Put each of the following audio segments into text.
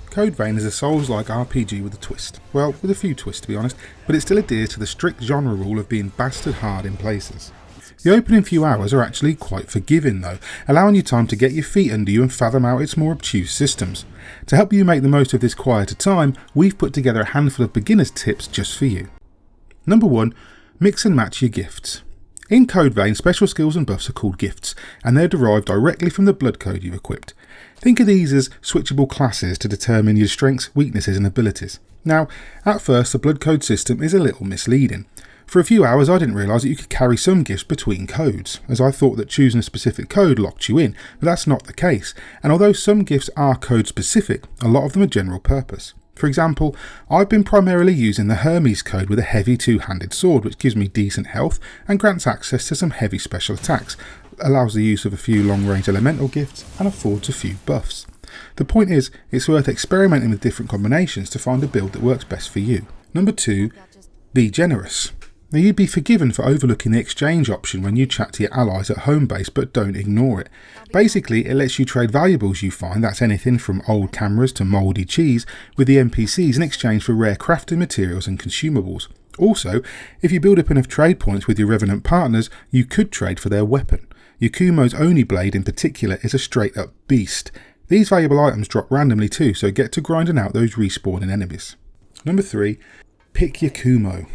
Code Vein is a Souls-like RPG with a twist. Well, with a few twists to be honest, but it still adheres to the strict genre rule of being bastard hard in places. The opening few hours are actually quite forgiving though, allowing you time to get your feet under you and fathom out its more obtuse systems. To help you make the most of this quieter time, we've put together a handful of beginner's tips just for you. Number 1. Mix and match your gifts. In Code Vein, special skills and buffs are called gifts, and they're derived directly from the blood code you've equipped. Think of these as switchable classes to determine your strengths, weaknesses and abilities. Now, at first the blood code system is a little misleading. For a few hours I didn't realise that you could carry some gifts between codes, as I thought that choosing a specific code locked you in, but that's not the case, and although some gifts are code specific, a lot of them are general purpose. For example, I've been primarily using the Hermes code with a heavy two-handed sword which gives me decent health and grants access to some heavy special attacks, allows the use of a few long-range elemental gifts and affords a few buffs. The point is, it's worth experimenting with different combinations to find a build that works best for you. Number 2. BeGenerous. Now you'd be forgiven for overlooking the exchange option when you chat to your allies at home base, but don't ignore it. Basically, it lets you trade valuables you find, that's anything from old cameras to mouldy cheese, with the NPCs in exchange for rare crafting materials and consumables. Also, if you build up enough trade points with your Revenant partners, you could trade for their weapon. Yakumo's Oni blade in particular is a straight up beast. These valuable items drop randomly too, so get to grinding out those respawning enemies. Number 3. Pick Yakumo.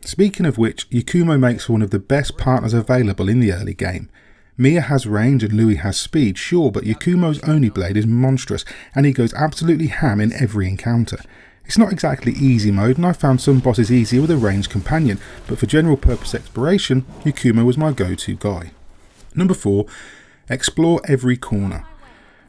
Speaking of which, Yakumo makes one of the best partners available in the early game. Mia has range and Louis has speed, sure, but Yakumo's Oni blade is monstrous and he goes absolutely ham in every encounter. It's not exactly easy mode and I found some bosses easier with a ranged companion, but for general purpose exploration, Yakumo was my go-to guy. Number 4. Explore every corner.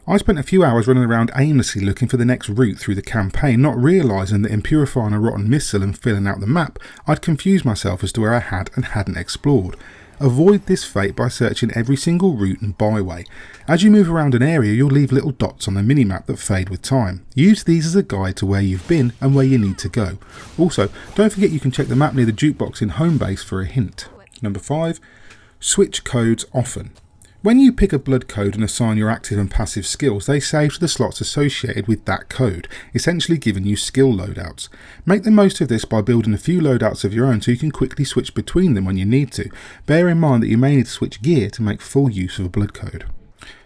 I spent a few hours running around aimlessly looking for the next route through the campaign, not realising that in purifying a rotten missile and filling out the map, I'd confused myself as to where I had and hadn't explored. Avoid this fate by searching every single route and byway. As you move around an area, you'll leave little dots on the minimap that fade with time. Use these as a guide to where you've been and where you need to go. Also, don't forget you can check the map near the jukebox in home base for a hint. Number 5. Switch codes often. When you pick a blood code and assign your active and passive skills, they save to the slots associated with that code, essentially giving you skill loadouts. Make the most of this by building a few loadouts of your own so you can quickly switch between them when you need to. Bear in mind that you may need to switch gear to make full use of a blood code.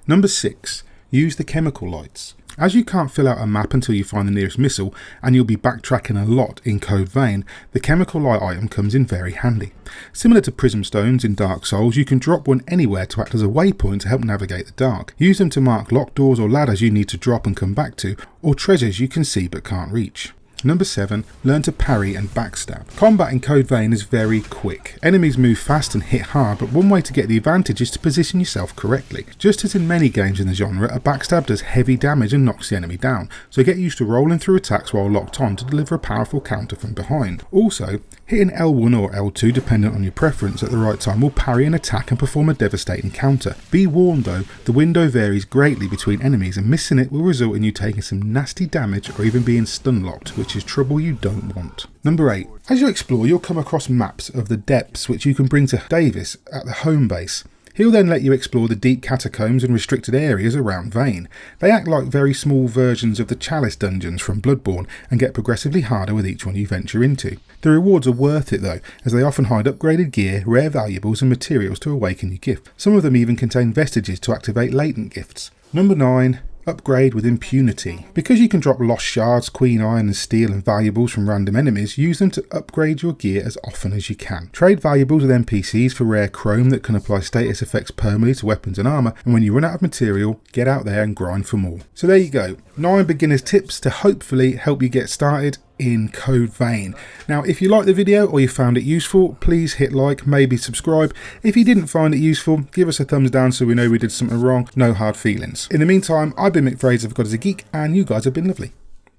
Number 6. Use the chemical lights. As you can't fill out a map until you find the nearest missile, and you'll be backtracking a lot in Code Vein, the chemical light item comes in very handy. Similar to prism stones in Dark Souls, you can drop one anywhere to act as a waypoint to help navigate the dark. Use them to mark locked doors or ladders you need to drop and come back to, or treasures you can see but can't reach. Number 7. Learn to parry and backstab. Combat in Code Vein is very quick. Enemies move fast and hit hard, but one way to get the advantage is to position yourself correctly. Just as in many games in the genre, a backstab does heavy damage and knocks the enemy down, so get used to rolling through attacks while locked on to deliver a powerful counter from behind. Also, hitting L1 or L2 dependent on your preference at the right time will parry an attack and perform a devastating counter. Be warned though, the window varies greatly between enemies and missing it will result in you taking some nasty damage or even being stun locked, which is trouble you don't want. Number 8. As you explore, you'll come across maps of the depths which you can bring to Davis at the home base. He'll then let you explore the deep catacombs and restricted areas around Vein. They act like very small versions of the Chalice dungeons from Bloodborne and get progressively harder with each one you venture into. The rewards are worth it though, as they often hide upgraded gear, rare valuables and materials to awaken your gift. Some of them even contain vestiges to activate latent gifts. Number 9. Upgrade with impunity. Because you can drop lost shards, queen iron and steel and valuables from random enemies, use them to upgrade your gear as often as you can. Trade valuables with NPCs for rare chrome that can apply status effects permanently to weapons and armour, and when you run out of material, get out there and grind for more. So there you go, 9 beginners tips to hopefully help you get started in Code Vein. Now if you liked the video or you found it useful, please hit like, maybe subscribe. If you didn't find it useful, give us a thumbs down so we know we did something wrong. No hard feelings. In the meantime, I've been Mick Fraser of God is a Geek and you guys have been lovely.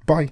Bye.